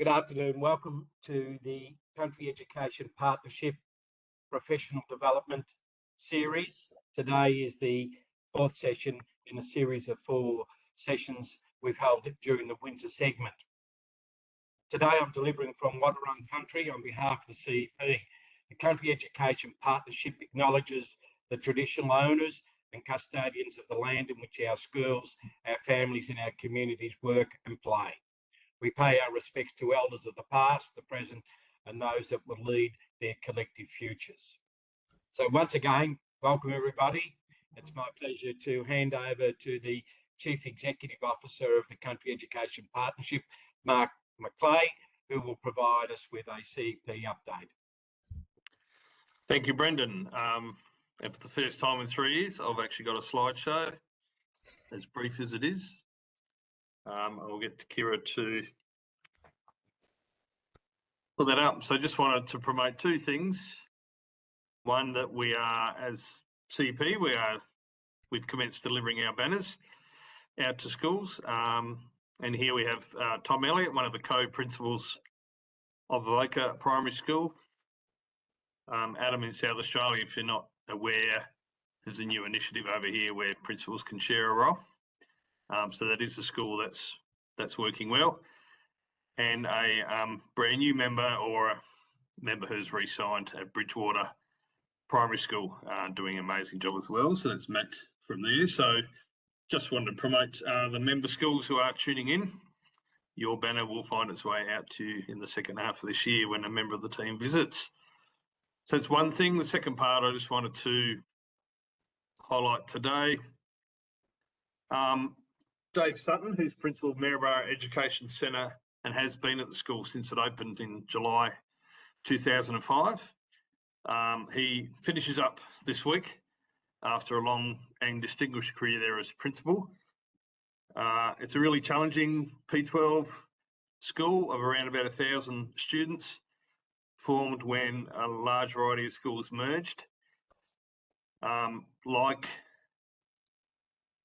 Good afternoon. Welcome to the Country Education Partnership Professional Development Series. Today is the fourth session in a series of 4 sessions we've held during the winter segment. Today I'm delivering from Wadawurrung Country on behalf of the CEP. The Country Education Partnership acknowledges the traditional owners and custodians of the land in which our schools, our families and our communities work and play. We pay our respects to elders of the past, the present, and those that will lead their collective futures. So once again, welcome everybody. It's my pleasure to hand over to the Chief Executive Officer of the Country Education Partnership, Mark McClay, who will provide us with a CEP update. Thank you, Brendan. And for the first time in 3 years, I've actually got a slideshow, as brief as it is. I'll get to Kira to put that up. So just wanted to promote 2 things. One, that we are, as CEP, we've commenced delivering our banners out to schools. And here we have Tom Elliott, one of the co-principals of Avoca Primary School. Adam in South Australia, if you're not aware, there's a new initiative over here where principals can share a role. So that is a school that's working well, and a brand new member or a member who's re-signed at Bridgewater Primary School, doing an amazing job as well. So that's Matt from there. So just wanted to promote the member schools who are tuning in. Your banner will find its way out to you in the second half of this year when a member of the team visits. So it's one thing. The second part I just wanted to highlight today. Dave Sutton, who's principal of Maryborough Education Centre and has been at the school since it opened in July 2005. He finishes up this week after a long and distinguished career there as principal. It's a really challenging P12 school of around about 1,000 students, formed when a large variety of schools merged. Like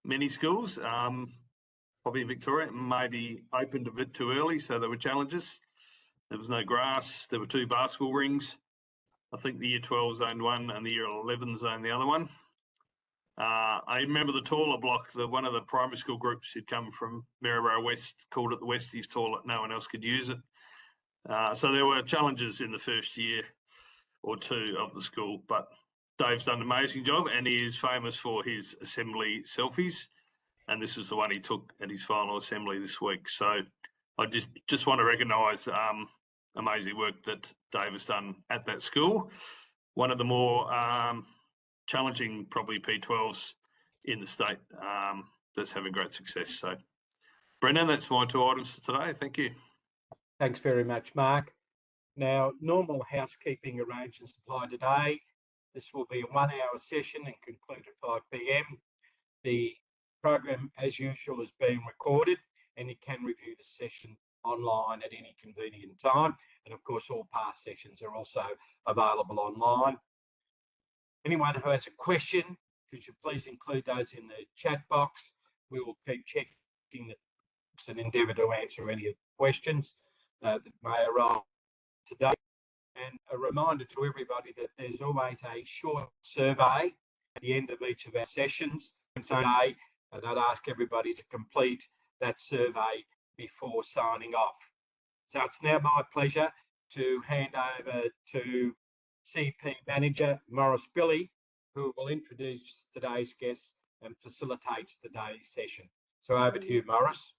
many schools, probably in Victoria, maybe opened a bit too early, so there were challenges. There was no grass, there were 2 basketball rings. I think the Year 12 zoned one and the Year 11 zoned the other one. I remember the taller block, one of the primary school groups who'd come from Maryborough West called it the Westies toilet, no one else could use it. So there were challenges in the first year or 2 of the school, but Dave's done an amazing job, and he is famous for his assembly selfies. And this is the one he took at his final assembly this week. So I just want to recognise amazing work that Dave has done at that school. One of the more challenging, probably P12s in the state, that's having great success. So, Brendan, that's my 2 items for today. Thank you. Thanks very much, Mark. Now, normal housekeeping arrangements apply today. This will be a 1-hour session and conclude at 5 p.m. The program, as usual, is being recorded, and you can review the session online at any convenient time. And of course, all past sessions are also available online. Anyone who has a question, could you please include those in the chat box? We will keep checking the box and endeavour to answer any of the questions that may arise today. And a reminder to everybody that there's always a short survey at the end of each of our sessions. And I'd ask everybody to complete that survey before signing off. So it's now my pleasure to hand over to CP Manager Maurice Billy, who will introduce today's guests and facilitates today's session. So over to you, Maurice.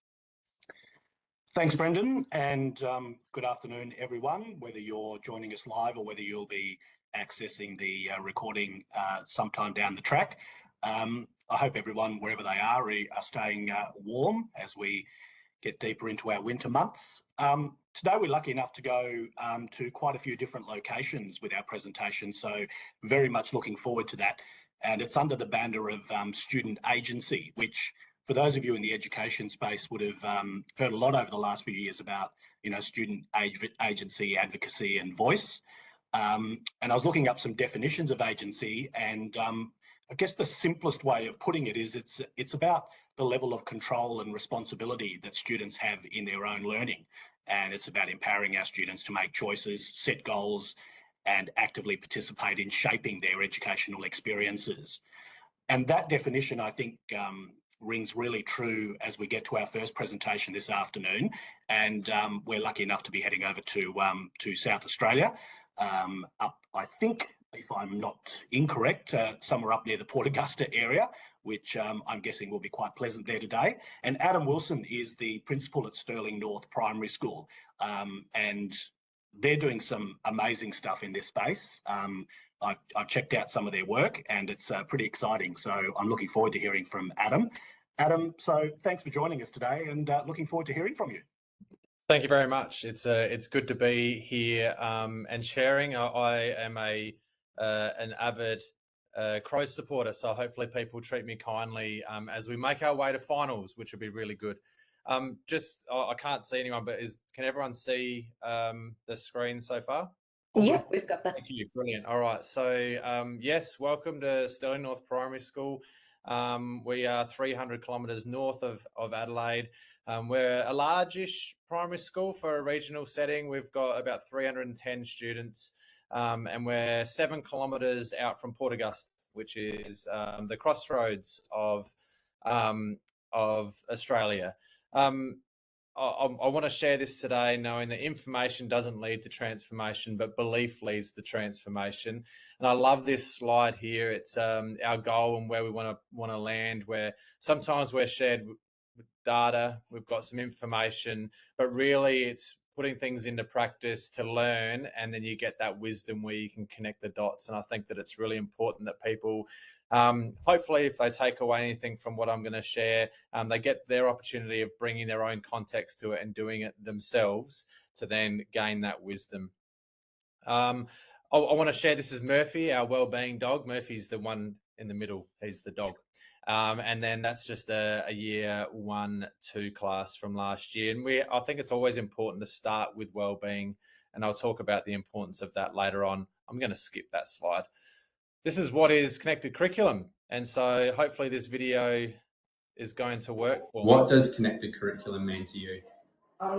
Thanks, Brendan, and good afternoon, everyone, whether you're joining us live or whether you'll be accessing the recording sometime down the track. I hope everyone, wherever they are staying warm as we get deeper into our winter months. Today we're lucky enough to go to quite a few different locations with our presentation, so very much looking forward to that. And it's under the banner of student agency, which for those of you in the education space would have heard a lot over the last few years about, student agency, advocacy and voice. And I was looking up some definitions of agency, and I guess the simplest way of putting it is it's about the level of control and responsibility that students have in their own learning. and it's about empowering our students to make choices, set goals, and actively participate in shaping their educational experiences. And that definition, I think, rings really true as we get to our first presentation this afternoon. And we're lucky enough to be heading over to South Australia, up, I think, if I'm not incorrect, somewhere up near the Port Augusta area, which I'm guessing will be quite pleasant there today. And Adam Wilson is the principal at Stirling North Primary School, and they're doing some amazing stuff in this space. I've checked out some of their work, and it's pretty exciting. So I'm looking forward to hearing from Adam. Adam, so thanks for joining us today, and looking forward to hearing from you. Thank you very much. It's good to be here and sharing. I am an avid Crows supporter, so hopefully people treat me kindly as we make our way to finals, which will be really good. I can't see anyone, but can everyone see the screen so far? Yeah, we've got that. Thank you. Brilliant. All right. So yes, welcome to Stirling North Primary School. We are 300 kilometres north of Adelaide. We're a largish primary school for a regional setting. We've got about 310 students, and we're 7 kilometres out from Port Augusta, which is the crossroads of Australia. I want to share this today, knowing that information doesn't lead to transformation, but belief leads to transformation. And I love this slide here. It's our goal and where we want to land. Where sometimes we're shared with data, we've got some information, but really it's putting things into practice to learn, and then you get that wisdom where you can connect the dots. And I think that it's really important that people, hopefully, if they take away anything from what I'm going to share, they get their opportunity of bringing their own context to it and doing it themselves to then gain that wisdom. I want to share, this is Murphy, our wellbeing dog. Murphy's the one in the middle. He's the dog. And then that's just a year 1-2 class from last year. And I think it's always important to start with wellbeing, and I'll talk about the importance of that later on. I'm going to skip that slide. This is what is connected curriculum. And so hopefully this video is going to work for me. What does connected curriculum mean to you?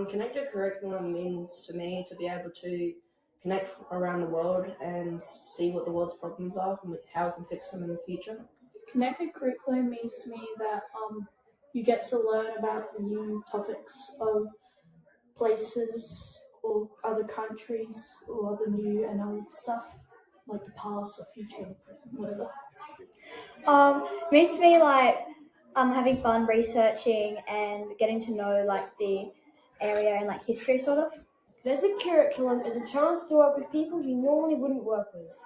Connected curriculum means to me to be able to connect around the world and see what the world's problems are and how we can fix them in the future. Connected curriculum means to me that you get to learn about new topics of places or other countries or other new and old stuff, like the past or future or present, whatever. Means to me like having fun researching and getting to know like the area and like history sort of. Connected curriculum is a chance to work with people you normally wouldn't work with.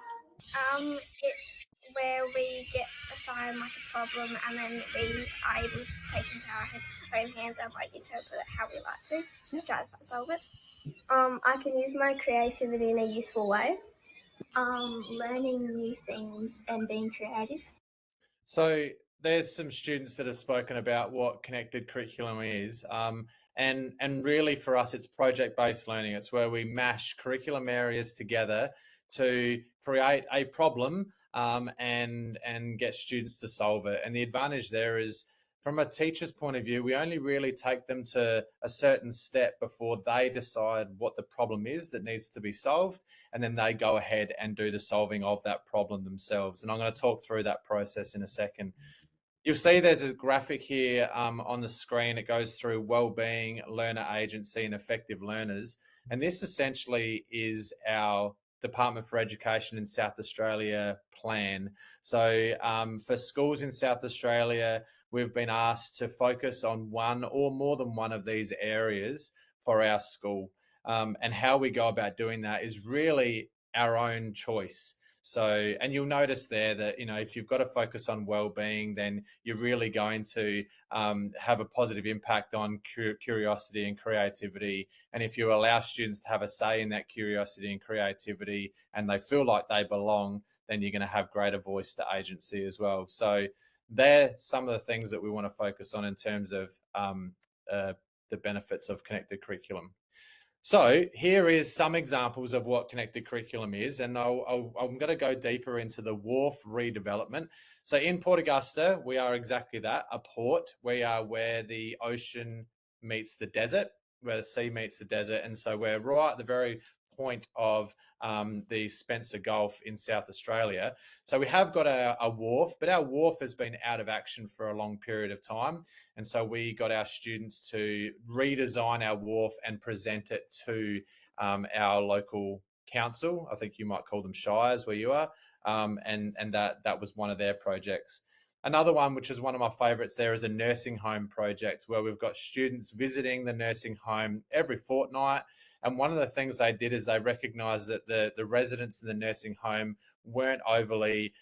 It's where we get assigned like a problem, and then we are able to take it into our own hands and like interpret it how we like to try to solve it. I can use my creativity in a useful way. Learning new things and being creative. So there's some students that have spoken about what connected curriculum is. And really for us, it's project-based learning. It's where we mash curriculum areas together to create a problem and get students to solve it. And the advantage there is, from a teacher's point of view, we only really take them to a certain step before they decide what the problem is that needs to be solved, and then they go ahead and do the solving of that problem themselves. And I'm going to talk through that process in a second. You'll see there's a graphic here on the screen. It goes through wellbeing, learner agency, and effective learners. And this essentially is our Department for Education in South Australia plan. So for schools in South Australia, we've been asked to focus on one or more than one of these areas for our school. And how we go about doing that is really our own choice. So, and you'll notice there that, you know, if you've got to focus on well-being, then you're really going to have a positive impact on curiosity and creativity. And if you allow students to have a say in that curiosity and creativity, and they feel like they belong, then you're going to have greater voice to agency as well. So they're some of the things that we want to focus on in terms of the benefits of connected curriculum. So here is some examples of what connected curriculum is, and I'm going to go deeper into the wharf redevelopment. So in Port Augusta, we are exactly that, a port. We are where the ocean meets the desert. where the sea meets the desert. And so we're right at the very point of the Spencer Gulf in South Australia. So we have got a wharf, but our wharf has been out of action for a long period of time. And so we got our students to redesign our wharf and present it to our local council. I think you might call them shires where you are. And that was one of their projects. Another one, which is one of my favourites there, is a nursing home project where we've got students visiting the nursing home every fortnight. And one of the things they did is they recognised that the residents in the nursing home weren't overly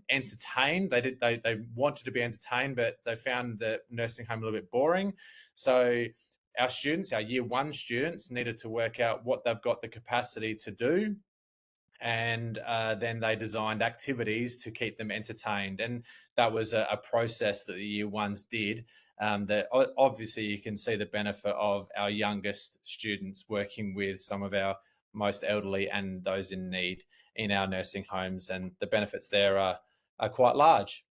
entertained. They wanted to be entertained, but they found the nursing home a little bit boring. So our students, our year one students, needed to work out what they've got the capacity to do. And then they designed activities to keep them entertained. And that was a process that the year ones did. That obviously you can see the benefit of our youngest students working with some of our most elderly and those in need in our nursing homes. And the benefits there are quite large.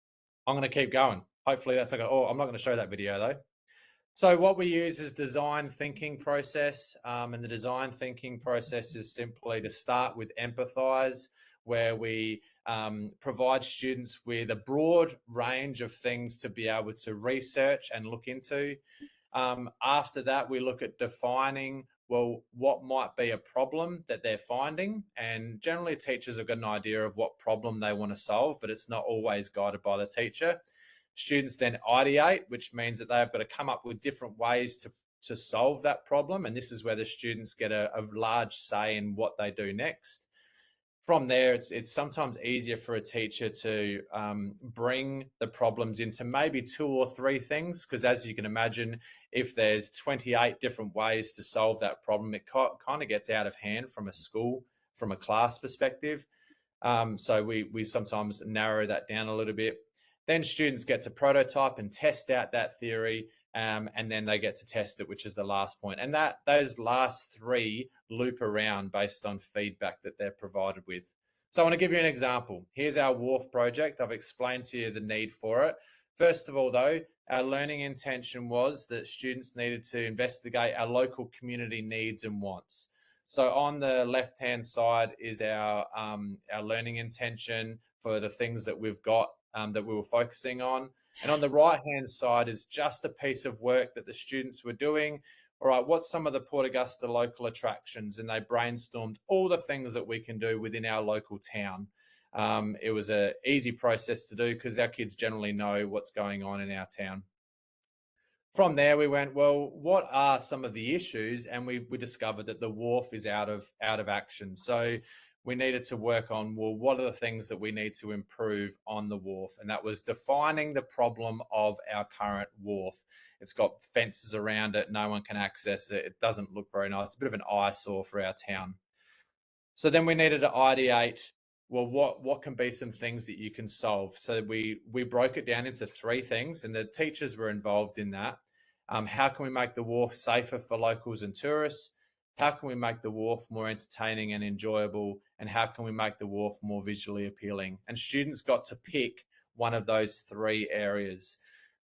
I'm going to keep going. Hopefully that's I'm not going to show that video though. So what we use is design thinking process, and the design thinking process is simply to start with empathize, where we provide students with a broad range of things to be able to research and look into. After that, we look at defining, well, what might be a problem that they're finding, and generally teachers have got an idea of what problem they want to solve, but it's not always guided by the teacher. Students then ideate, which means that they've got to come up with different ways to solve that problem. And this is where the students get a large say in what they do next. From there, it's sometimes easier for a teacher to bring the problems into maybe 2 or 3 things, because as you can imagine, if there's 28 different ways to solve that problem, it kind of gets out of hand from a school, from a class perspective. So we sometimes narrow that down a little bit. Then students get to prototype and test out that theory, and then they get to test it, which is the last point. And those last 3 loop around based on feedback that they're provided with. So I want to give you an example. Here's our wharf project. I've explained to you the need for it. First of all, though, our learning intention was that students needed to investigate our local community needs and wants. So on the left-hand side is our learning intention for the things that we've got that we were focusing on. And on the right-hand side is just a piece of work that the students were doing. All right, what's some of the Port Augusta local attractions? And they brainstormed all the things that we can do within our local town. It was an easy process to do because our kids generally know what's going on in our town. From there, we went, well, what are some of the issues? And we discovered that the wharf is out of action. So we needed to work on, well, what are the things that we need to improve on the wharf? And that was defining the problem of our current wharf. It's got fences around it. No one can access it. It doesn't look very nice. It's a bit of an eyesore for our town. So then we needed to ideate, well, what can be some things that you can solve? So we broke it down into 3 things, and the teachers were involved in that. How can we make the wharf safer for locals and tourists? How can we make the wharf more entertaining and enjoyable? And how can we make the wharf more visually appealing? And students got to pick one of those 3 areas.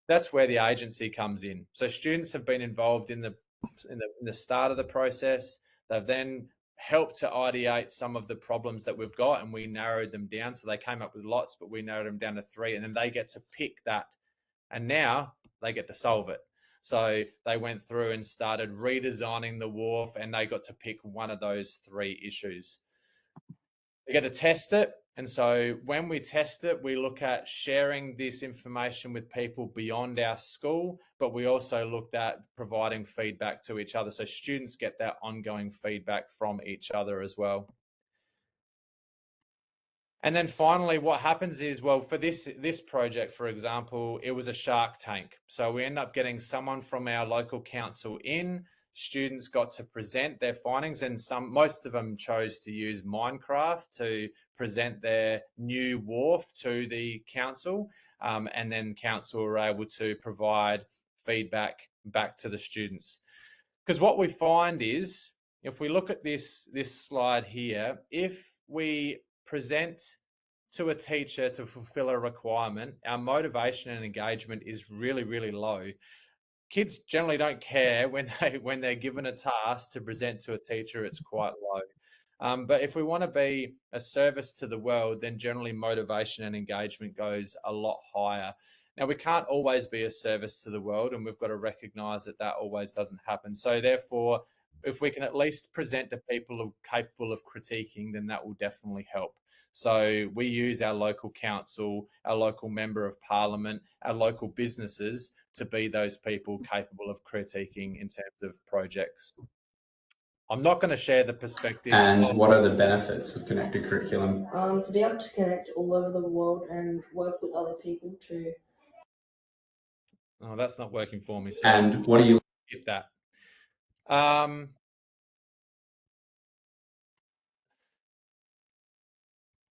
That's where the agency comes in. So students have been involved in the start of the process. They've then helped to ideate some of the problems that we've got, and we narrowed them down. So they came up with lots, but we narrowed them down to 3, and then they get to pick that. And now they get to solve it. So they went through and started redesigning the wharf, and they got to pick one of those 3 issues. They get to test it. And so when we test it, we look at sharing this information with people beyond our school, but we also looked at providing feedback to each other. So students get that ongoing feedback from each other as well. And then finally, what happens is, well, for this project, for example, it was a Shark Tank. So we end up getting someone from our local council in. Students got to present their findings, and most of them chose to use Minecraft to present their new wharf to the council. And then council were able to provide feedback back to the students. Because what we find is, if we look at this slide here, if we present to a teacher to fulfill a requirement, our motivation and engagement is really, really low. kids generally don't care when they're given a task to present to a teacher. It's quite low. But if we want to be a service to the world, then generally motivation and engagement goes a lot higher. Now, we can't always be a service to the world, and we've got to recognise that that always doesn't happen. So therefore, if we can at least present to people who are capable of critiquing, then that will definitely help. So we use our local council, our local member of parliament, our local businesses to be those people capable of critiquing in terms of projects. I'm not going to share the perspective. And what are the benefits of connected curriculum? To be able to connect all over the world and work with other people to... Oh, that's not working for me. So and what do you... Skip that.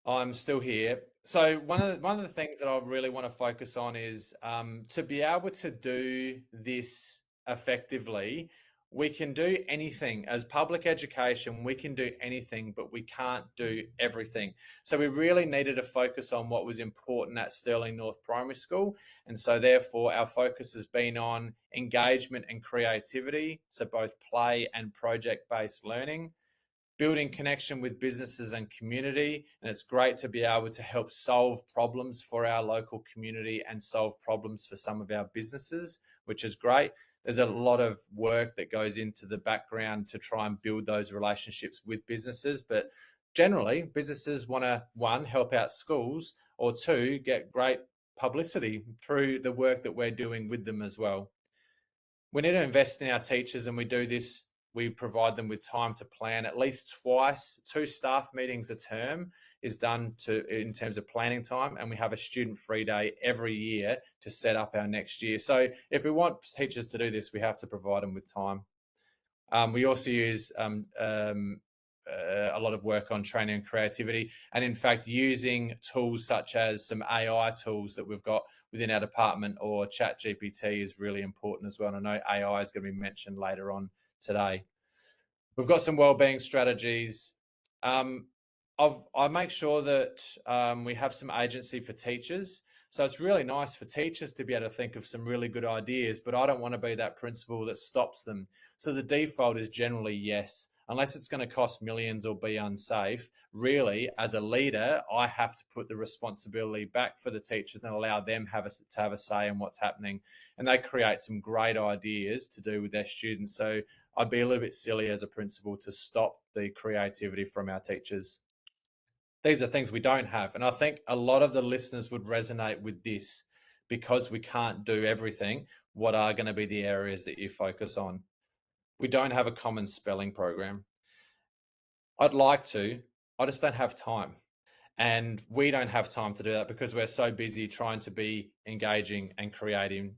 I'm still here. So one of the things that I really want to focus on is to be able to do this effectively. We can do anything as public education. We can do anything, but we can't do everything. So we really needed to focus on what was important at Stirling North Primary School, and so therefore our focus has been on engagement and creativity. So both play and project-based learning. Building connection with businesses and community, and it's great to be able to help solve problems for our local community and solve problems for some of our businesses, which is great. There's a lot of work that goes into the background to try and build those relationships with businesses, but generally businesses want to, one, help out schools, or two, get great publicity through the work that we're doing with them as well. We need to invest in our teachers, and we do this. We provide them with time to plan. At least twice, 2 staff meetings a term is done in terms of planning time, and we have a student-free day every year to set up our next year. So if we want teachers to do this, we have to provide them with time. We also use a lot of work on training and creativity, and in fact using tools such as some AI tools that we've got within our department, or ChatGPT, is really important as well. And I know AI is going to be mentioned later on today. We've got some wellbeing strategies. I make sure that we have some agency for teachers. So it's really nice for teachers to be able to think of some really good ideas, but I don't want to be that principal that stops them. So the default is generally yes, unless it's going to cost millions or be unsafe. Really, as a leader, I have to put the responsibility back for the teachers and allow them to have a say in what's happening. And they create some great ideas to do with their students. So I'd be a little bit silly as a principal to stop the creativity from our teachers. These are things we don't have. And I think a lot of the listeners would resonate with this, because we can't do everything. What are going to be the areas that you focus on? We don't have a common spelling program. I'd like to, I just don't have time. And we don't have time to do that because we're so busy trying to be engaging and creative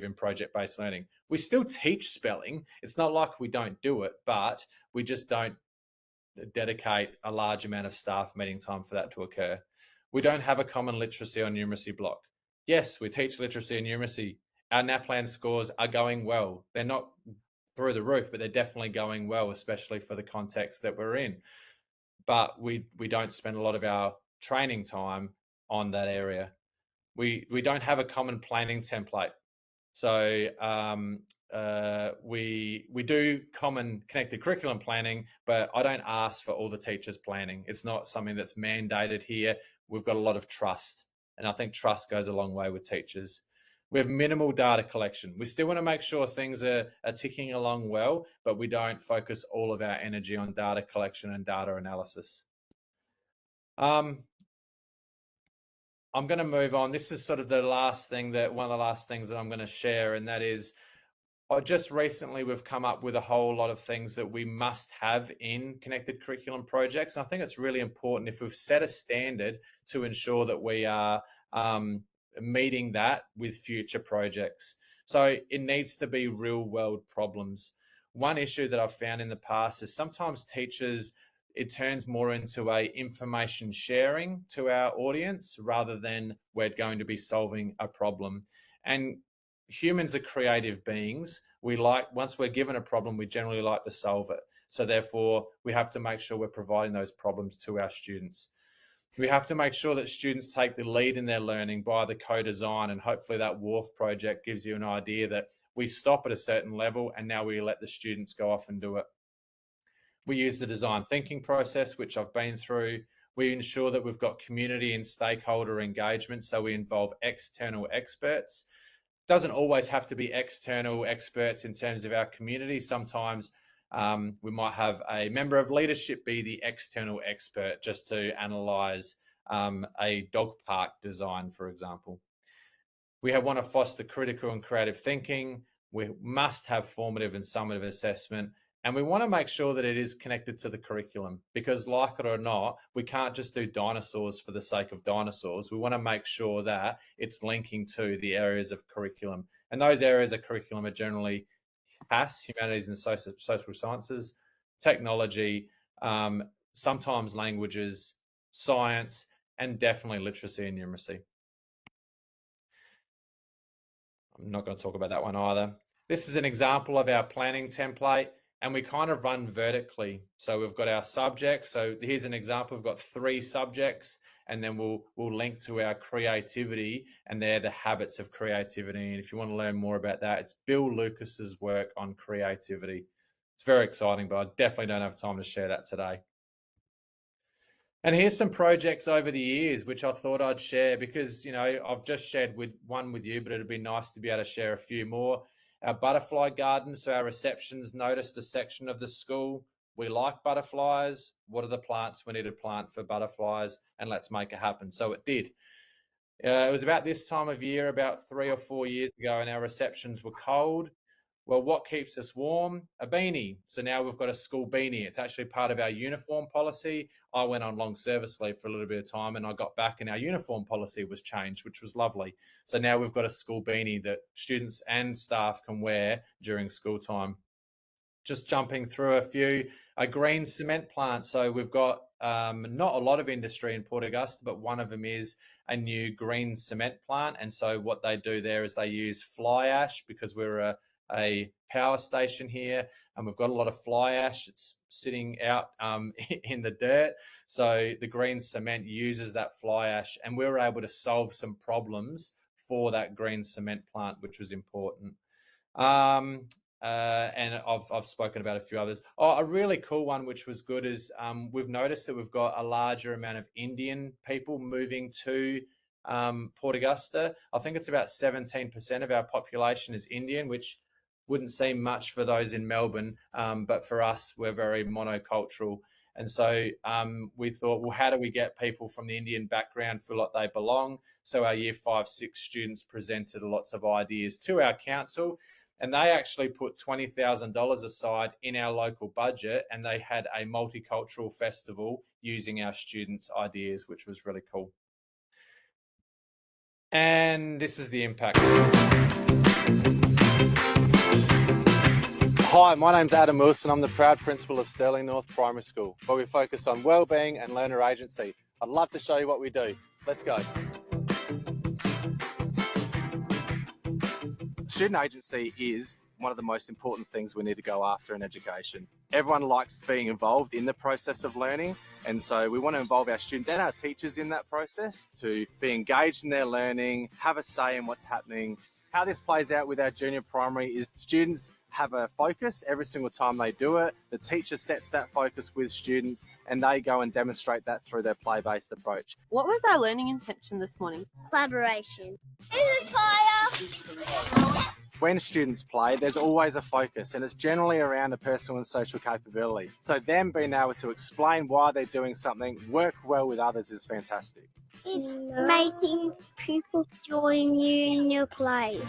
in project-based learning. We still teach spelling. It's not like we don't do it, but we just don't dedicate a large amount of staff meeting time for that to occur. We don't have a common literacy or numeracy block. Yes, we teach literacy and numeracy. Our NAPLAN scores are going well. They're not through the roof, but they're definitely going well, especially for the context that we're in. But we don't spend a lot of our training time on that area. We don't have a common planning template. So we do common connected curriculum planning, but I don't ask for all the teachers planning. It's not something that's mandated here. We've got a lot of trust, and I think trust goes a long way with teachers. We have minimal data collection. We still want to make sure things are ticking along well, but we don't focus all of our energy on data collection and data analysis. I'm going to move on. This is sort of one of the last things that I'm going to share, and that is, just recently we've come up with a whole lot of things that we must have in connected curriculum projects. And I think it's really important, if we've set a standard, to ensure that we are meeting that with future projects. So it needs to be real world problems. One issue that I've found in the past is sometimes teachers, it turns more into a information sharing to our audience rather than we're going to be solving a problem. And humans are creative beings. Once we're given a problem, we generally like to solve it. So therefore, we have to make sure we're providing those problems to our students. We have to make sure that students take the lead in their learning by the co-design, and hopefully that WARF project gives you an idea that we stop at a certain level and now we let the students go off and do it. We use the design thinking process, which I've been through. We ensure that we've got community and stakeholder engagement, so we involve external experts. Doesn't always have to be external experts in terms of our community. Sometimes we might have a member of leadership be the external expert just to analyse a dog park design, for example. We want to foster critical and creative thinking. We must have formative and summative assessment. And we want to make sure that it is connected to the curriculum, because like it or not, we can't just do dinosaurs for the sake of dinosaurs. We want to make sure that it's linking to the areas of curriculum. And those areas of curriculum are generally HASS, humanities and social sciences, technology, sometimes languages, science, and definitely literacy and numeracy. I'm not going to talk about that one either. This is an example of our planning template, and we kind of run vertically. So we've got our subjects. So here's an example. We've got 3 subjects, and then we'll link to our creativity, and they're the habits of creativity. And if you want to learn more about that, it's Bill Lucas's work on creativity. It's very exciting, but I definitely don't have time to share that today. And here's some projects over the years, which I thought I'd share because, you know, I've just shared one with you, but it'd be nice to be able to share a few more. Our butterfly garden, so our receptions noticed a section of the school. We like butterflies. What are the plants we need to plant for butterflies? And let's make it happen. So it did. It was about this time of year, about 3 or 4 years ago, and our receptions were cold. Well, what keeps us warm? A beanie. So now we've got a school beanie. It's actually part of our uniform policy. I went on long service leave for a little bit of time, and I got back and our uniform policy was changed, which was lovely. So now we've got a school beanie that students and staff can wear during school time. Just jumping through a few, a green cement plant. So we've got not a lot of industry in Port Augusta, but one of them is a new green cement plant. And so what they do there is they use fly ash, because we're a power station here, and we've got a lot of fly ash. It's sitting out in the dirt. So the green cement uses that fly ash, and we were able to solve some problems for that green cement plant, which was important. And I've spoken about a few others. Oh, a really cool one, which was good, is we've noticed that we've got a larger amount of Indian people moving to Port Augusta. I think it's about 17% of our population is Indian, which wouldn't seem much for those in Melbourne, but for us, we're very monocultural. And so we thought, well, how do we get people from the Indian background feel like they belong? So our year 5, 6 students presented lots of ideas to our council, and they actually put $20,000 aside in our local budget, and they had a multicultural festival using our students' ideas, which was really cool. And this is the impact. Hi, my name's Adam Wilson. I'm the proud principal of Stirling North Primary School, where we focus on wellbeing and learner agency. I'd love to show you what we do. Let's go. Student agency is one of the most important things we need to go after in education. Everyone likes being involved in the process of learning, and so we want to involve our students and our teachers in that process to be engaged in their learning, have a say in what's happening. How this plays out with our junior primary is students have a focus every single time they do it. The teacher sets that focus with students, and they go and demonstrate that through their play-based approach. What was our learning intention this morning? Collaboration. Is it fire? When students play, there's always a focus, and it's generally around a personal and social capability. So them being able to explain why they're doing something, work well with others, is fantastic. It's making people join you in your play.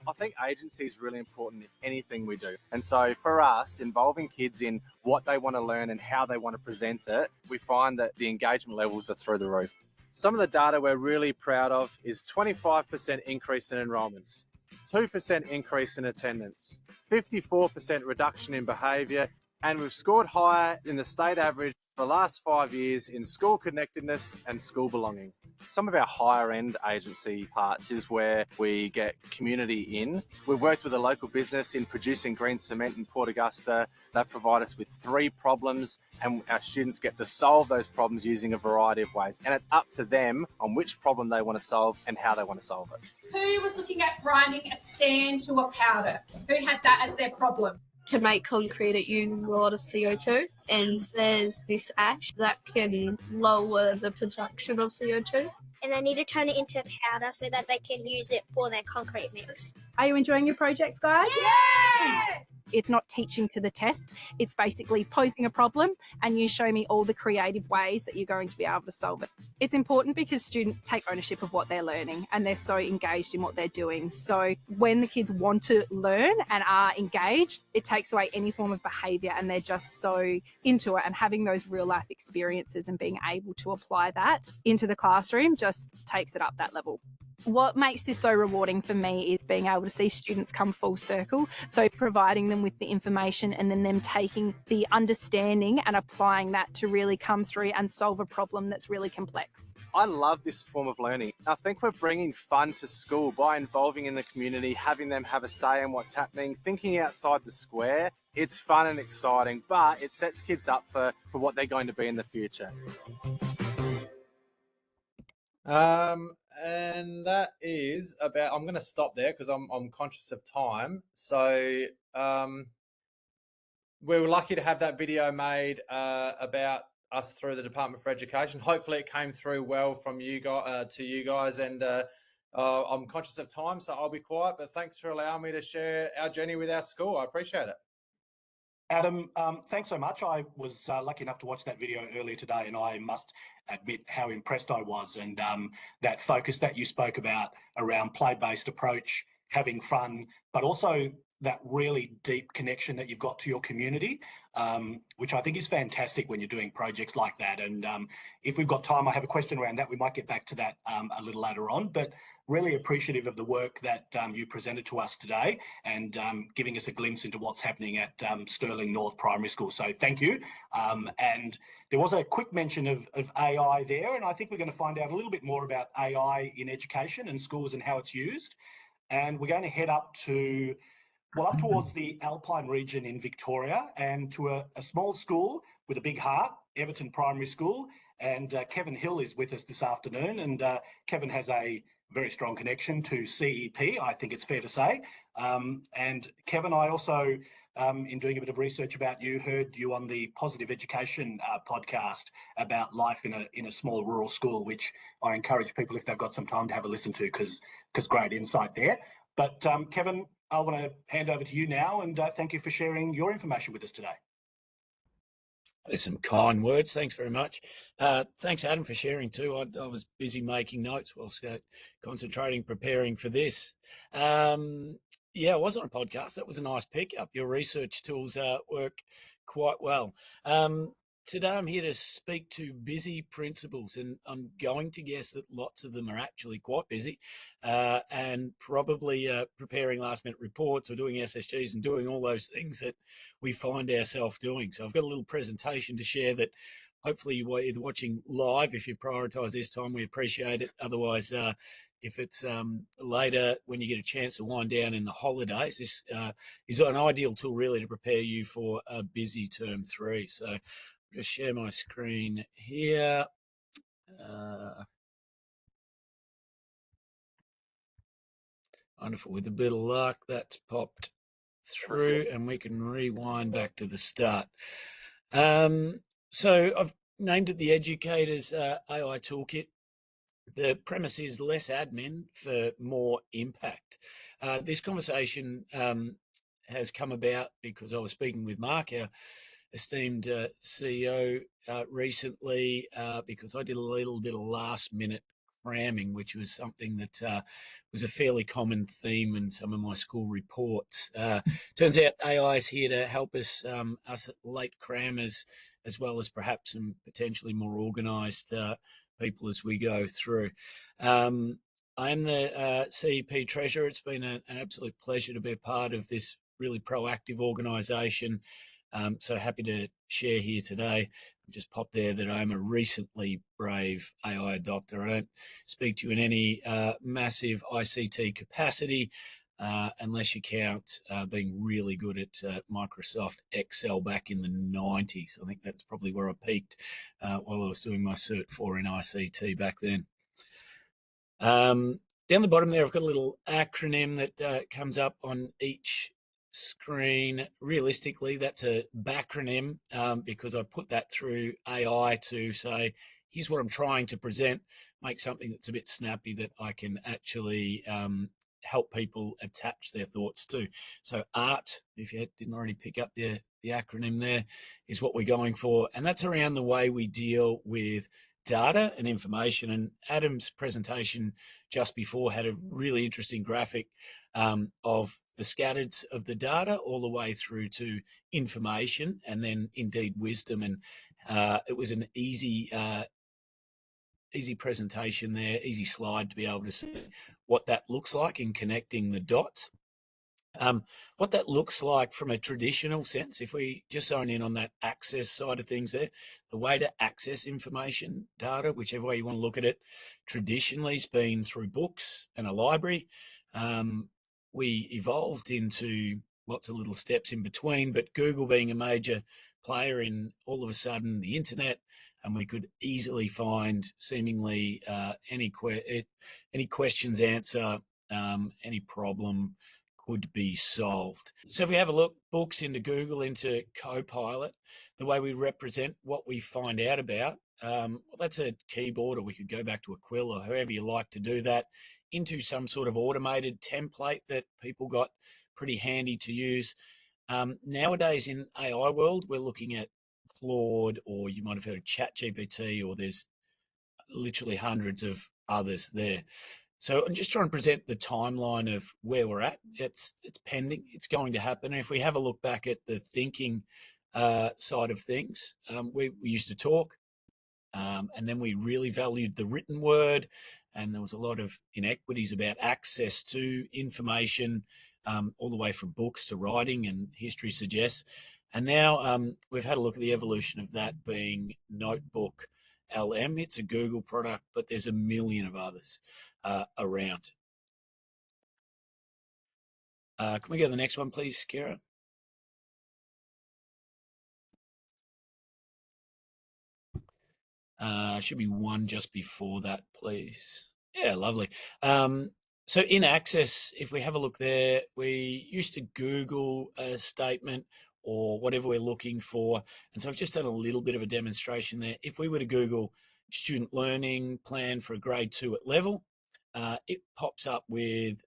I think agency is really important in anything we do. And so for us, involving kids in what they want to learn and how they want to present it, we find that the engagement levels are through the roof. Some of the data we're really proud of is 25% increase in enrolments, 2% increase in attendance, 54% reduction in behaviour, and we've scored higher in the state average for the last 5 years in school connectedness and school belonging. Some of our higher end agency parts is where we get community in. We've worked with a local business in producing green cement in Port Augusta. They provide us with 3 problems and our students get to solve those problems using a variety of ways. And it's up to them on which problem they want to solve and how they want to solve it. Who was looking at grinding a sand to a powder? Who had that as their problem? To make concrete, it uses a lot of CO2, and there's this ash that can lower the production of CO2. And they need to turn it into powder so that they can use it for their concrete mix. Are you enjoying your projects, guys? Yeah! It's not teaching to the test. It's basically posing a problem and you show me all the creative ways that you're going to be able to solve it. It's important because students take ownership of what they're learning and they're so engaged in what they're doing. So when the kids want to learn and are engaged, it takes away any form of behaviour and they're just so into it, and having those real life experiences and being able to apply that into the classroom just takes it up that level. What makes this so rewarding for me is being able to see students come full circle. So providing them with the information and then them taking the understanding and applying that to really come through and solve a problem that's really complex. I love this form of learning. I think we're bringing fun to school by involving in the community, having them have a say in what's happening, thinking outside the square. It's fun and exciting, but it sets kids up for what they're going to be in the future. And that is about, I'm going to stop there because I'm conscious of time. So we were lucky to have that video made about us through the Department for Education. Hopefully it came through well from you guys to you guys, and I'm conscious of time, so I'll be quiet, but thanks for allowing me to share our journey with our school. I appreciate it. Adam, thanks so much. I was lucky enough to watch that video earlier today, and I must admit how impressed I was, and that focus that you spoke about around play-based approach, having fun, but also that really deep connection that you've got to your community, which I think is fantastic when you're doing projects like that. And if we've got time, I have a question around that. We might get back to that a little later on, but really appreciative of the work that you presented to us today, and giving us a glimpse into what's happening at Stirling North Primary School. So thank you. And there was a quick mention of AI there, and I think we're going to find out a little bit more about AI in education and schools and how it's used. And we're going to head up to, well, up towards the Alpine region in Victoria, and to a small school with a big heart, Everton Primary School. And Kevin Hill is with us this afternoon, and Kevin has a very strong connection to CEP, I think it's fair to say. And Kevin, I also, in doing a bit of research about you, heard you on the Positive Education podcast about life in a small rural school, which I encourage people, if they've got some time, to have a listen to, because great insight there. But Kevin, I want to hand over to you now, and thank you for sharing your information with us today. There's some kind words. Thanks very much. Thanks, Adam, for sharing too. I was busy making notes whilst concentrating, preparing for this. Yeah, it wasn't a podcast. That was a nice pick up. Your research tools work quite well. Today I'm here to speak to busy principals, and I'm going to guess that lots of them are actually quite busy and probably preparing last-minute reports or doing SSGs and doing all those things that we find ourselves doing. So I've got a little presentation to share that hopefully you're either watching live. If you prioritise this time, we appreciate it. Otherwise, if it's later when you get a chance to wind down in the holidays, this is an ideal tool really to prepare you for a busy term 3. So just share my screen here. Wonderful. With a bit of luck, that's popped through and we can rewind back to the start. So I've named it the Educators AI Toolkit. The premise is less admin for more impact. This conversation has come about because I was speaking with Mark, our esteemed CEO, recently, because I did a little bit of last-minute cramming, which was something that was a fairly common theme in some of my school reports. Turns out AI is here to help us, us late crammers, as well as perhaps some potentially more organised people as we go through. I am the CEP Treasurer. It's been an absolute pleasure to be a part of this really proactive organisation. So happy to share here today. Just pop there that I'm a recently brave AI adopter. I don't speak to you in any massive ICT capacity, unless you count being really good at Microsoft Excel back in the 90s. I think that's probably where I peaked while I was doing my Cert 4 in ICT back then. Down the bottom there, I've got a little acronym that comes up on each screen. Realistically, that's a backronym because I put that through AI to say, here's what I'm trying to present, make something that's a bit snappy that I can actually help people attach their thoughts to. So ART, if you didn't already pick up the acronym there, is what we're going for. And that's around the way we deal with data and information. And Adam's presentation just before had a really interesting graphic of the scattered of the data all the way through to information and then indeed wisdom. And it was an easy presentation there, easy slide to be able to see what that looks like in connecting the dots. What that looks like from a traditional sense, if we just zone in on that access side of things there, the way to access information, data, whichever way you want to look at it, traditionally has been through books and a library. We evolved into lots of little steps in between, but Google being a major player in all of a sudden the internet, and we could easily find seemingly any questions answer, any problem could be solved. So if we have a look, books into Google, into Copilot, the way we represent what we find out about, well, that's a keyboard, or we could go back to a quill or however you like to do that, into some sort of automated template that people got pretty handy to use. Nowadays in AI world, we're looking at Claude, or you might have heard of ChatGPT, or there's literally hundreds of others there. So I'm just trying to present the timeline of where we're at. It's pending. It's going to happen. And if we have a look back at the thinking side of things, we used to talk, and then we really valued the written word, and there was a lot of inequities about access to information, all the way from books to writing, and history suggests. And now we've had a look at the evolution of that being Notebook LM. It's a Google product, but there's a million of others around. Can we go to the next one, please, Kira? Should be one just before that, please. Yeah, lovely. So in Access, if we have a look there, we used to Google a statement or whatever we're looking for. And so I've just done a little bit of a demonstration there. If we were to Google student learning plan for a grade 2 at level, it pops up with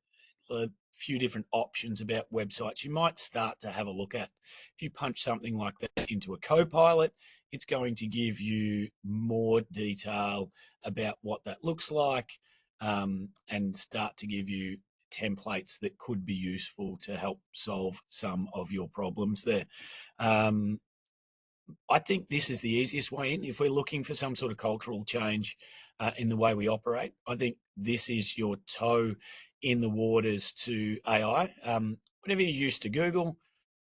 a few different options about websites you might start to have a look at. If you punch something like that into a Copilot, it's going to give you more detail about what that looks like, and start to give you templates that could be useful to help solve some of your problems there. I think this is the easiest way in. If we're looking for some sort of cultural change in the way we operate, I think this is your toe in the waters to AI. Whatever you use to Google,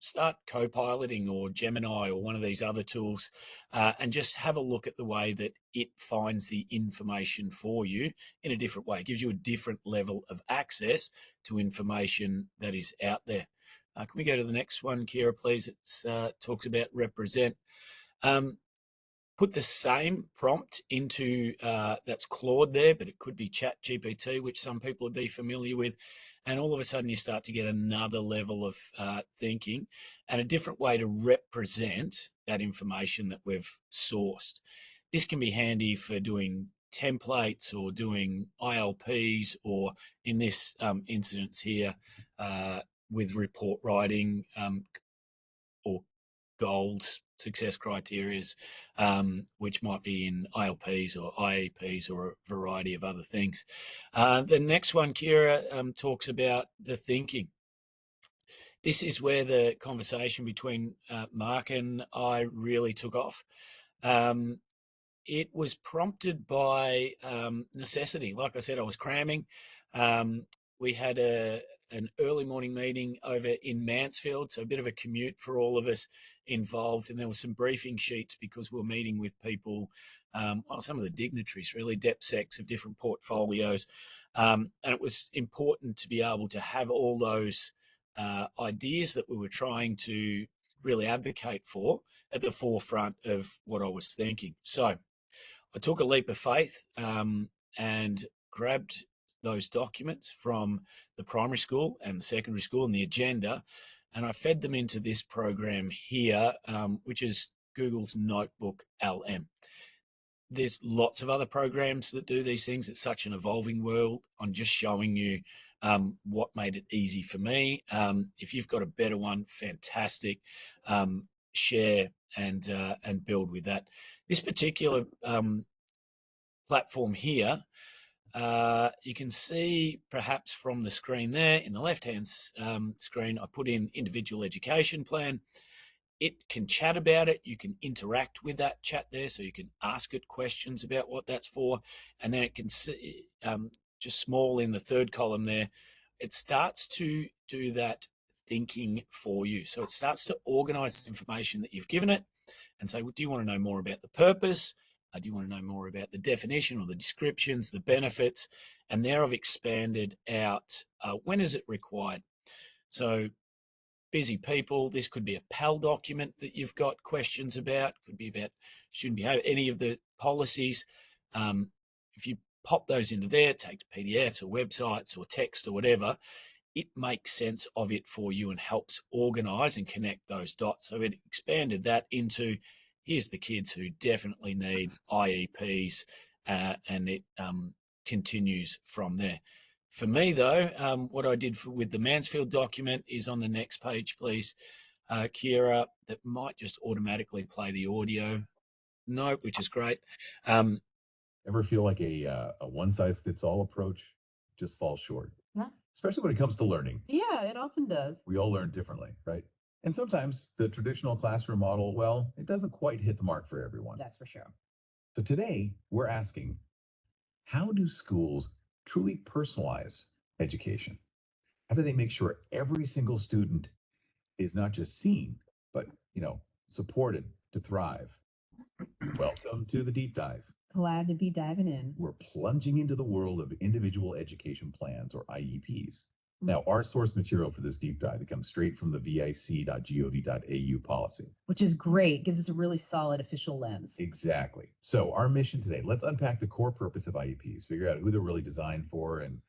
start co-piloting or Gemini or one of these other tools, and just have a look at the way that it finds the information for you in a different way. It gives you a different level of access to information that is out there. Can we go to the next one, Kira, please? It talks about represent. Put the same prompt into, that's Claude there, but it could be ChatGPT, which some people would be familiar with. And all of a sudden you start to get another level of thinking and a different way to represent that information that we've sourced. This can be handy for doing templates or doing ILPs, or in this instance here, with report writing, or goals, success criteria, which might be in ILPs or IEPs or a variety of other things. The next one, Kira, talks about the thinking. This is where the conversation between Mark and I really took off. It was prompted by necessity. Like I said, I was cramming. We had a an early morning meeting over in Mansfield, so a bit of a commute for all of us involved. And there were some briefing sheets because we were meeting with people, some of the dignitaries, really, DepSecs of different portfolios. And it was important to be able to have all those ideas that we were trying to really advocate for at the forefront of what I was thinking. So I took a leap of faith and grabbed those documents from the primary school and the secondary school and the agenda, and I fed them into this program here, which is Google's Notebook LM. There's lots of other programs that do these things. It's such an evolving world. I'm just showing you what made it easy for me. If you've got a better one, fantastic. Share and build with that. This particular platform here, you can see perhaps from the screen there in the left-hand screen, I put in individual education plan. It can chat about it. You can interact with that chat there, so you can ask it questions about what that's for. And then it can see, just small in the third column there, it starts to do that thinking for you. So it starts to organize information that you've given it and say, well, do you want to know more about the purpose? Do you want to know more about the definition or the descriptions, the benefits? And there I've expanded out, when is it required? So busy people, this could be a PAL document that you've got questions about, could be about student behaviour, any of the policies. If you pop those into there, take PDFs or websites or text or whatever, it makes sense of it for you and helps organise and connect those dots. So it expanded that into, here's the kids who definitely need IEPs, and it continues from there. For me, though, what I did with the Mansfield document is on the next page, please, Kira, that might just automatically play the audio. No, which is great. Ever feel like a one-size-fits-all approach just falls short? Yeah. Especially when it comes to learning. Yeah, it often does. We all learn differently, right? And sometimes the traditional classroom model, well, it doesn't quite hit the mark for everyone. That's for sure. So today, we're asking, how do schools truly personalize education? How do they make sure every single student is not just seen, but, supported to thrive? Welcome to the deep dive. Glad to be diving in. We're plunging into the world of individual education plans, or IEPs. Now, our source material for this deep dive comes straight from the vic.gov.au policy. Which is great. Gives us a really solid official lens. Exactly. So our mission today, let's unpack the core purpose of IEPs, figure out who they're really designed for, and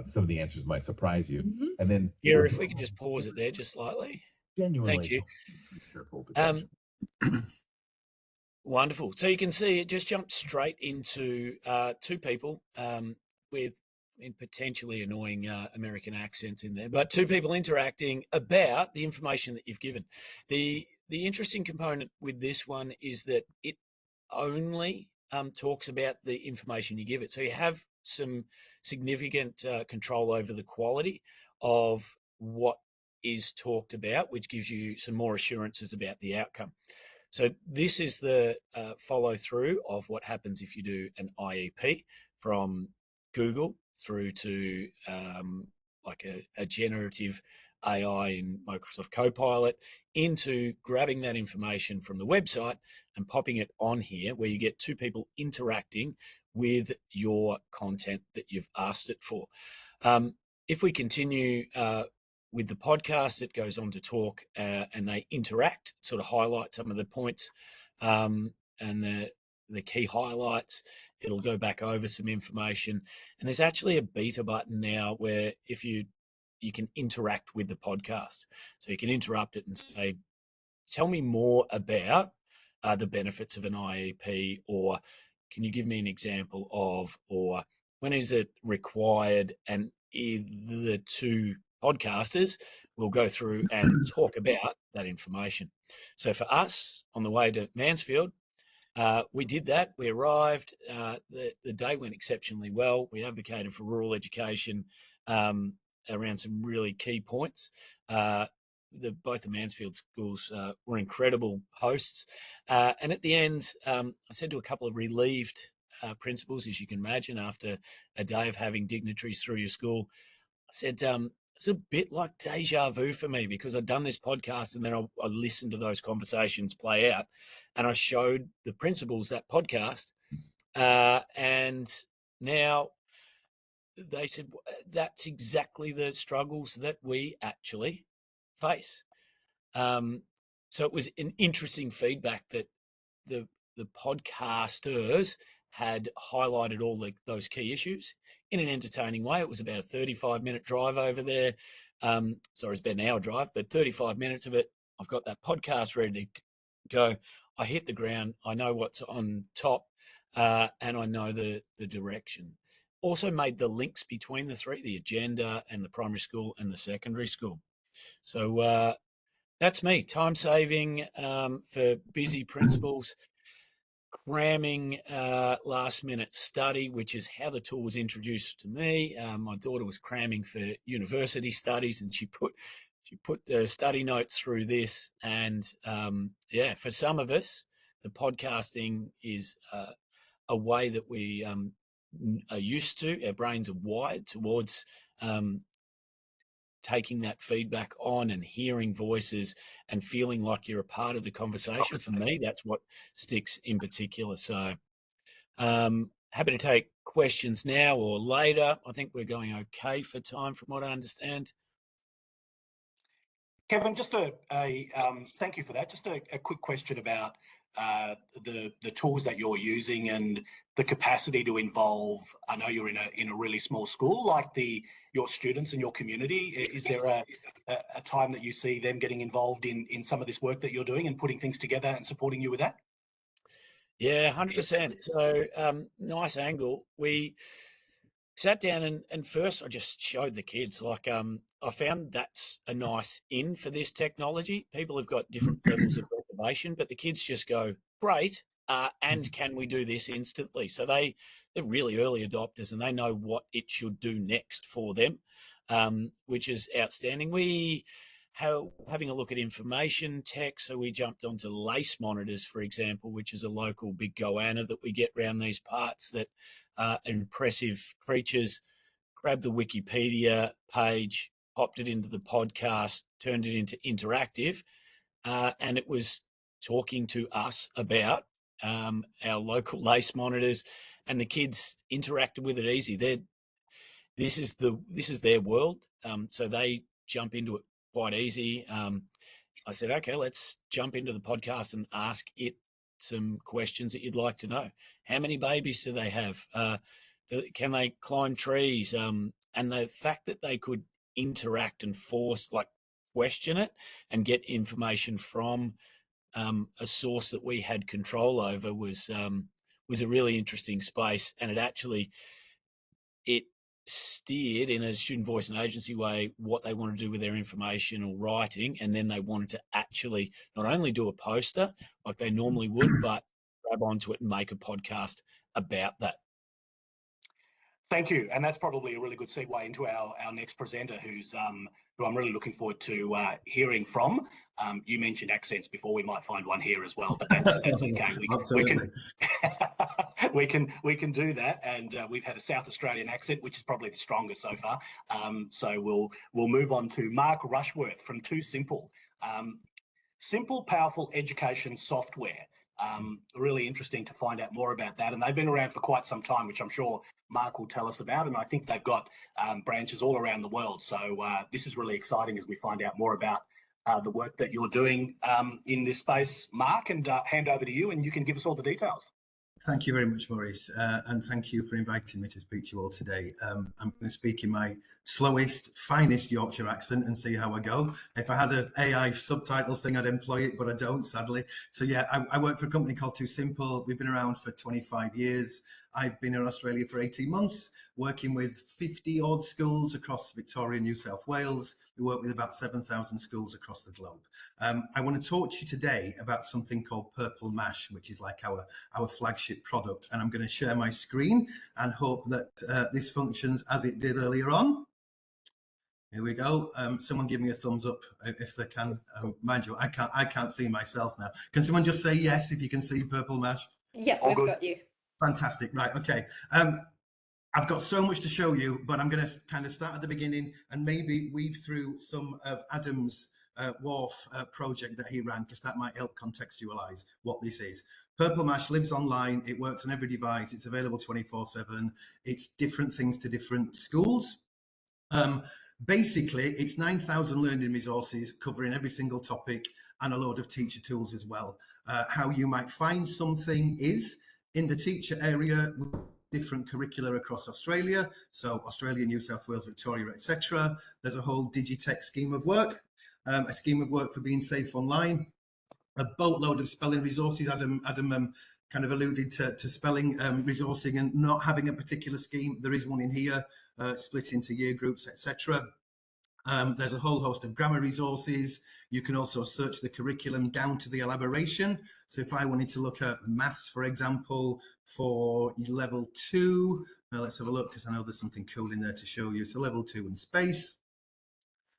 some of the answers might surprise you. Mm-hmm. And then... Yeah, if we could just pause it there just slightly. Genuinely. Thank you. Wonderful. So you can see it just jumped straight into two people with potentially annoying American accents in there, but two people interacting about the information that you've given. The interesting component with this one is that it only talks about the information you give it. So you have some significant control over the quality of what is talked about, which gives you some more assurances about the outcome. So this is the follow through of what happens if you do an IEP from Google through to like a generative AI in Microsoft Copilot, into grabbing that information from the website and popping it on here, where you get two people interacting with your content that you've asked it for. If we continue with the podcast, it goes on to talk and they interact, sort of highlight some of the points and the key highlights. It'll go back over some information. And there's actually a beta button now where if you can interact with the podcast. So you can interrupt it and say, tell me more about the benefits of an IEP, or can you give me an example of, or when is it required? And the two podcasters will go through and talk about that information. So for us on the way to Mansfield, we did that. We arrived. The day went exceptionally well. We advocated for rural education around some really key points. Both the Mansfield schools were incredible hosts. And at the end, I said to a couple of relieved principals, as you can imagine, after a day of having dignitaries through your school, I said, it's a bit like deja vu for me, because I'd done this podcast and then I listened to those conversations play out, and I showed the principals that podcast, and now they said that's exactly the struggles that we actually face. So it was an interesting feedback that the podcasters had highlighted all those key issues in an entertaining way. It was about a 35-minute drive over there. Sorry, it's about an hour drive, but 35 minutes of it, I've got that podcast ready to go. I hit the ground. I know what's on top, and I know the direction. Also made the links between the three, the agenda and the primary school and the secondary school. So that's me, time saving for busy principals, cramming last minute study, which is how the tool was introduced to me. My daughter was cramming for university studies, and she put study notes through this. And yeah, for some of us, the podcasting is a way that we are used to. Our brains are wired towards taking that feedback on and hearing voices and feeling like you're a part of the conversation. For me, that's what sticks in particular. So happy to take questions now or later. I think we're going okay for time from what I understand. Kevin, just thank you for that. Just a quick question about the tools that you're using and the capacity to involve. I know you're in a really small school, like your students and your community. Is there a time that you see them getting involved in some of this work that you're doing and putting things together and supporting you with that? Yeah, 100%. So nice angle. We sat down and first I just showed the kids, like I found that's a nice in for this technology. People have got different levels of reservation, but the kids just go, great, and can we do this instantly? So they're really early adopters and they know what it should do next for them, which is outstanding. We having a look at information tech, so we jumped onto lace monitors, for example, which is a local big goanna that we get around these parts that impressive creatures. Grabbed the Wikipedia page, popped it into the podcast, turned it into interactive, and it was talking to us about our local lace monitors, and the kids interacted with it easy. This is their world, so they jump into it quite easy. I said, okay, let's jump into the podcast and ask it some questions that you'd like to know. How many babies do they have? Can they climb trees? And the fact that they could interact and question it and get information from a source that we had control over was a really interesting space. And it steered in a student voice and agency way what they want to do with their information or writing, and then they wanted to actually not only do a poster like they normally would, but grab onto it and make a podcast about that. Thank you, and that's probably a really good segue into our next presenter, who I'm really looking forward to hearing from. You mentioned accents before. We might find one here as well, but that's okay. We can do that, and we've had a South Australian accent, which is probably the strongest so far. So we'll move on to Mark Rushworth from Too Simple. Simple, powerful education software. Really interesting to find out more about that. And they've been around for quite some time, which I'm sure Mark will tell us about. And I think they've got branches all around the world. So this is really exciting as we find out more about the work that you're doing in this space. Mark, and hand over to you and you can give us all the details. Thank you very much, Maurice, and thank you for inviting me to speak to you all today. I'm going to speak in my slowest, finest Yorkshire accent and see how I go. If I had an AI subtitle thing, I'd employ it, but I don't, sadly. So yeah, I work for a company called Too Simple. We've been around for 25 years. I've been in Australia for 18 months, working with 50 odd schools across Victoria and New South Wales. We work with about 7,000 schools across the globe. I want to talk to you today about something called Purple Mash, which is like our flagship product. And I'm going to share my screen and hope that this functions as it did earlier on. Here we go. Someone give me a thumbs up if they can. Mind you, I can't see myself now. Can someone just say yes if you can see Purple Mash? Yeah, we've got you. Fantastic. Right. Okay. I've got so much to show you, but I'm going to kind of start at the beginning and maybe weave through some of Adam's Wharf project that he ran, because that might help contextualize what this is. Purple Mash lives online. It works on every device. It's available 24/7. It's different things to different schools. Basically, it's 9,000 learning resources covering every single topic and a load of teacher tools as well. How you might find something is in the teacher area, different curricula across Australia. So Australia, New South Wales, Victoria, etc. There's a whole Digitech scheme of work, a scheme of work for being safe online, a boatload of spelling resources. Adam kind of alluded to spelling resourcing and not having a particular scheme. There is one in here, split into year groups, etc. There's a whole host of grammar resources. You can also search the curriculum down to the elaboration. So if I wanted to look at maths, for example, for level 2, let's have a look, because I know there's something cool in there to show you. So level 2 and space.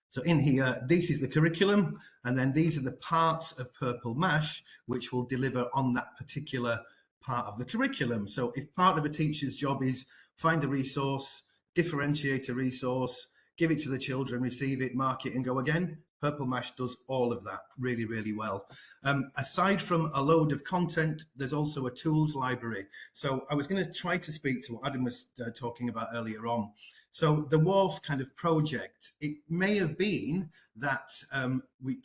So in here, this is the curriculum, and then these are the parts of Purple Mash which will deliver on that particular part of the curriculum. So if part of a teacher's job is find a resource, differentiate a resource, give it to the children, receive it, mark it, and go again, Purple Mash does all of that really, really well. Aside from a load of content, there's also a tools library. So I was going to try to speak to what Adam was talking about earlier on. So the Wharf kind of project, it may have been that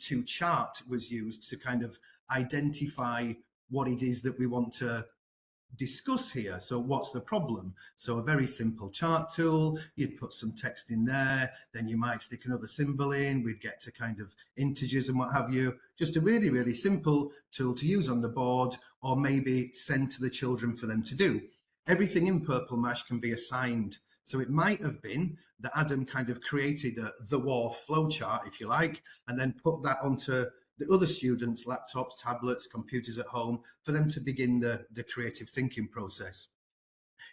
to chart was used to kind of identify what it is that we want to discuss here. So what's the problem? So a very simple chart tool, you'd put some text in there, then you might stick another symbol in, we'd get to kind of integers and what have you. Just a really, really simple tool to use on the board, or maybe send to the children for them to do. Everything in Purple Mash can be assigned. So it might have been that Adam kind of created the Wharf flowchart, if you like, and then put that onto the other students' laptops, tablets, computers at home, for them to begin the creative thinking process.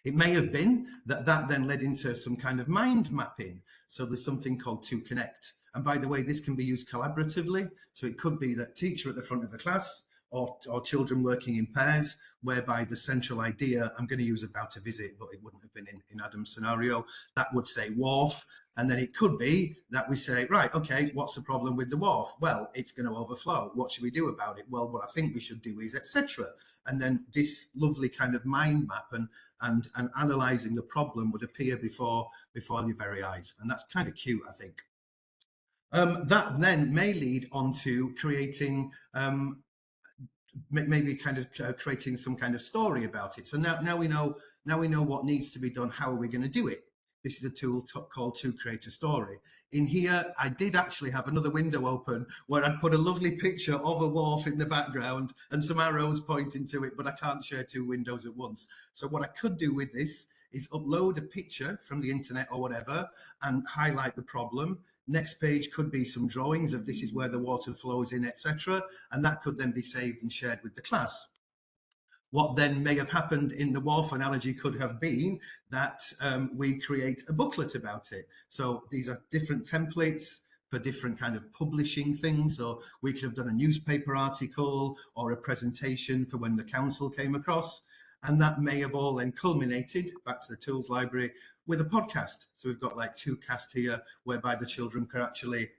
It may have been that then led into some kind of mind mapping. So there's something called To Connect. And by the way, this can be used collaboratively. So it could be that teacher at the front of the class, or children working in pairs, whereby the central idea, I'm going to use About a Visit, but it wouldn't have been in Adam's scenario, that would say Wharf. And then it could be that we say, right, okay, what's the problem with the Wharf? Well, it's going to overflow. What should we do about it? Well, what I think we should do is, etc. And then this lovely kind of mind map and analysing the problem would appear before your very eyes. And that's kind of cute, I think. That then may lead on to creating maybe kind of creating some kind of story about it. So now we know what needs to be done. How are we going to do it? This is a tool called To Create a Story. In here, I did actually have another window open where I'd put a lovely picture of a wharf in the background and some arrows pointing to it, but I can't share two windows at once. So what I could do with this is upload a picture from the internet or whatever and highlight the problem. Next page could be some drawings of this is where the water flows in, etc. And that could then be saved and shared with the class. What then may have happened in the Wharf analogy could have been that we create a booklet about it. So these are different templates for different kind of publishing things. So we could have done a newspaper article or a presentation for when the council came across. And that may have all then culminated, back to the tools library, with a podcast. So we've got like 2 casts here whereby the children can actually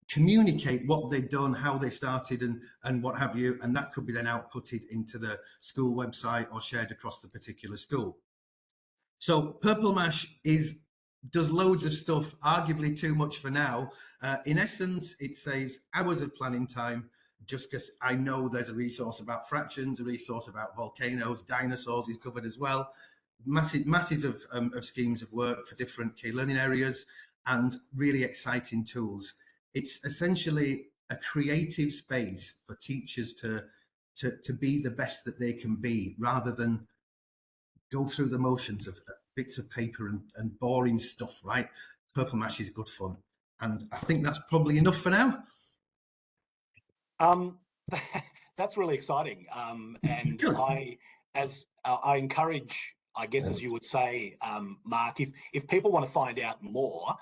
communicate what they've done, how they started and what have you. And that could be then outputted into the school website or shared across the particular school. So Purple Mash does loads of stuff, arguably too much for now. In essence, it saves hours of planning time, just because I know there's a resource about fractions, a resource about volcanoes, dinosaurs is covered as well. Masses of schemes of work for different key learning areas and really exciting tools. It's essentially a creative space for teachers to be the best that they can be, rather than go through the motions of bits of paper and boring stuff, right? Purple Mash is good fun. And I think that's probably enough for now. That's really exciting. And I encourage, I guess, as you would say, Mark, if people want to find out more,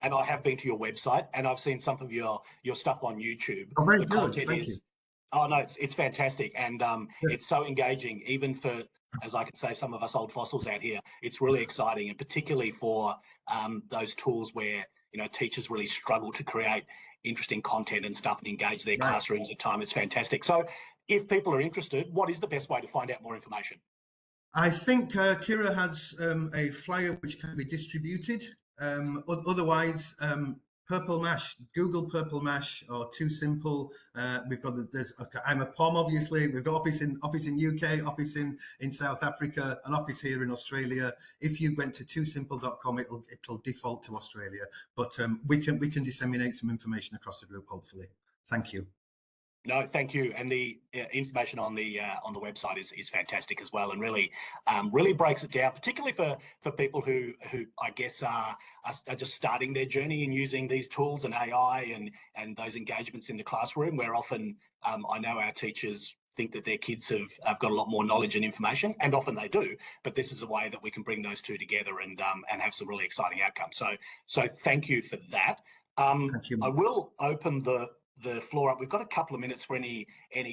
and I have been to your website and I've seen some of your stuff on YouTube. Oh, very the good. content Thank you. Oh no, it's fantastic, and it's so engaging, even for as I could say, some of us old fossils out here, it's really exciting, and particularly for those tools where, you know, teachers really struggle to create interesting content and stuff and engage their classrooms at time. It's fantastic. So if people are interested, what is the best way to find out more information? I think Kira has a flyer which can be distributed. Otherwise, Purple Mash, Google Purple Mash or Too Simple. We've got there's I'm a POM, obviously. We've got office in UK, office in South Africa, an office here in Australia. If you went to toosimple.com, it'll default to Australia. But we can disseminate some information across the group, hopefully. Thank you. No, thank you. And the information on the website is fantastic as well, and really breaks it down, particularly for people who I guess are just starting their journey in using these tools and AI and those engagements in the classroom, where often I know our teachers think that their kids have got a lot more knowledge and information, and often they do. But this is a way that we can bring those two together and have some really exciting outcomes. So thank you for that. Thank you. I will open the floor up. We've got a couple of minutes for any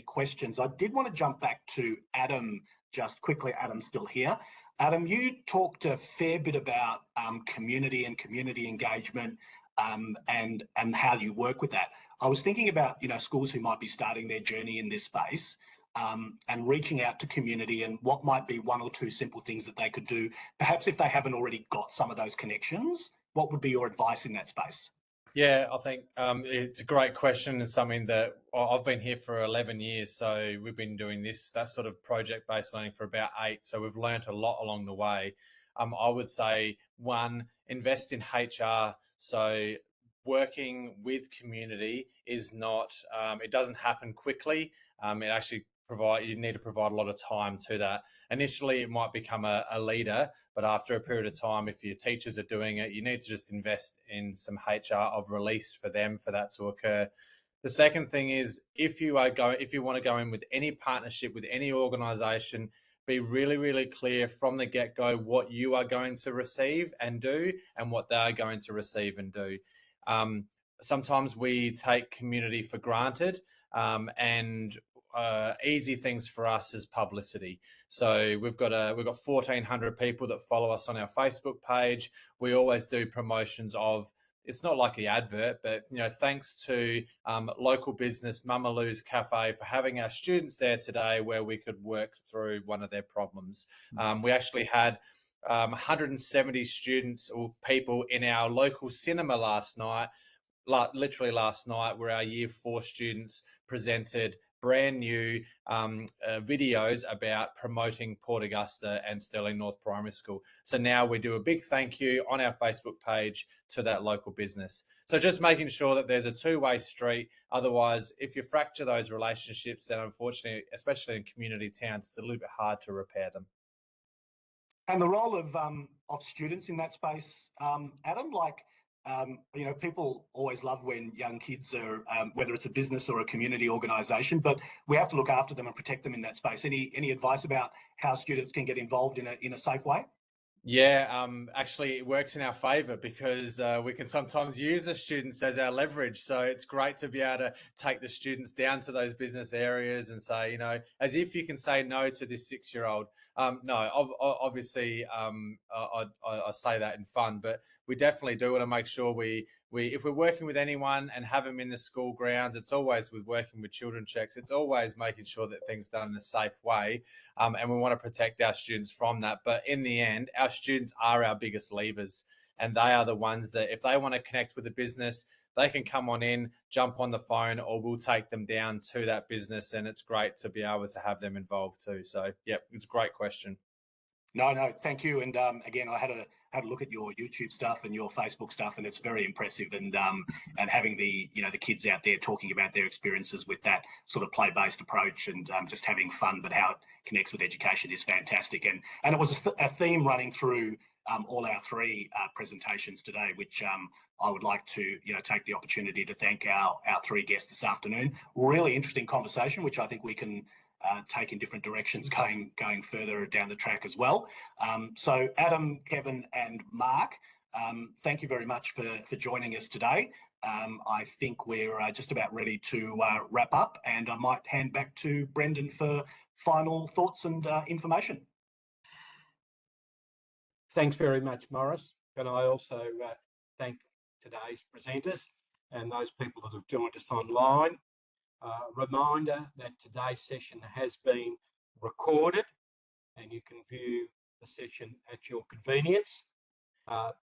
questions. I did want to jump back to Adam just quickly. Adam's still here. Adam, you talked a fair bit about community and community engagement and how you work with that. I was thinking about, you know, schools who might be starting their journey in this space and reaching out to community, and what might be one or two simple things that they could do, perhaps if they haven't already got some of those connections. What would be your advice in that space? Yeah, I think it's a great question, and something that I've been here for 11 years. So we've been doing that sort of project-based learning for about 8. So we've learnt a lot along the way. I would say, one, invest in HR. So working with community is not, it doesn't happen quickly. It actually you need to provide a lot of time to that. Initially, it might become a leader, but after a period of time, if your teachers are doing it, you need to just invest in some HR of release for them for that to occur. The second thing is, if you want to go in with any partnership with any organisation, be really, really clear from the get-go what you are going to receive and do, and what they are going to receive and do. Sometimes we take community for granted, and easy things for us is publicity. So we've got 1,400 people that follow us on our Facebook page. We always do promotions of, it's not like the advert, but, you know, thanks to local business Mama Lou's Cafe for having our students there today, where we could work through one of their problems. We actually had 170 students or people in our local cinema literally last night, where our Year 4 students presented brand new videos about promoting Port Augusta and Stirling North Primary School. So now we do a big thank you on our Facebook page to that local business. So just making sure that there's a two-way street. Otherwise, if you fracture those relationships, then unfortunately, especially in community towns, it's a little bit hard to repair them. And the role of students in that space, Adam, you know, people always love when young kids are, whether it's a business or a community organisation, but we have to look after them and protect them in that space. Any advice about how students can get involved in a safe way? Yeah, actually, it works in our favour, because we can sometimes use the students as our leverage. So it's great to be able to take the students down to those business areas and say, you know, as if you can say no to this 6-year-old. No, obviously, I say that in fun, but we definitely do want to make sure if we're working with anyone and have them in the school grounds, it's always with working with children checks. It's always making sure that things are done in a safe way, and we want to protect our students from that. But in the end, our students are our biggest levers, and they are the ones that, if they want to connect with the business, they can come on in, jump on the phone, or we'll take them down to that business. And it's great to be able to have them involved too. So, yeah, it's a great question. No, thank you. And again, I had a look at your YouTube stuff and your Facebook stuff, and it's very impressive. And having the kids out there talking about their experiences with that sort of play-based approach and just having fun, but how it connects with education is fantastic. And it was a theme running through all our 3 presentations today, which I would like to take the opportunity to thank our 3 guests this afternoon. Really interesting conversation, which I think we can take in different directions going further down the track as well. So Adam, Kevin and Mark, thank you very much for joining us today. I think we're just about ready to wrap up, and I might hand back to Brendan for final thoughts and information. Thanks very much, Morris. Can I also thank today's presenters and those people that have joined us online. Reminder that today's session has been recorded and you can view the session at your convenience.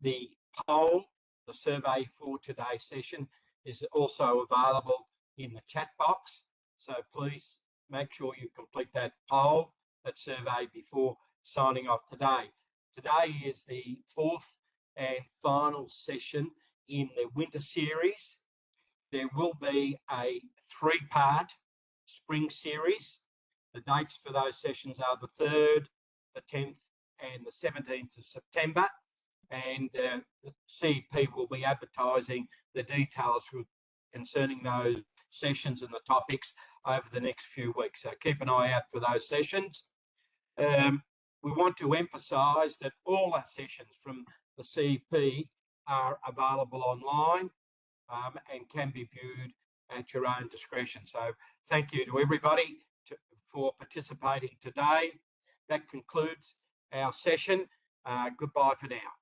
The poll, the survey for today's session is also available in the chat box. So please make sure you complete that poll, that survey before signing off today. Today is the fourth and final session in the winter series. There will be a 3-part spring series. The dates for those sessions are the 3rd, the 10th and the 17th of September. And the CEP will be advertising the details concerning those sessions and the topics over the next few weeks. So keep an eye out for those sessions. We want to emphasise that all our sessions from the CEP are available online and can be viewed at your own discretion. So thank you to everybody for participating today. That concludes our session. Goodbye for now.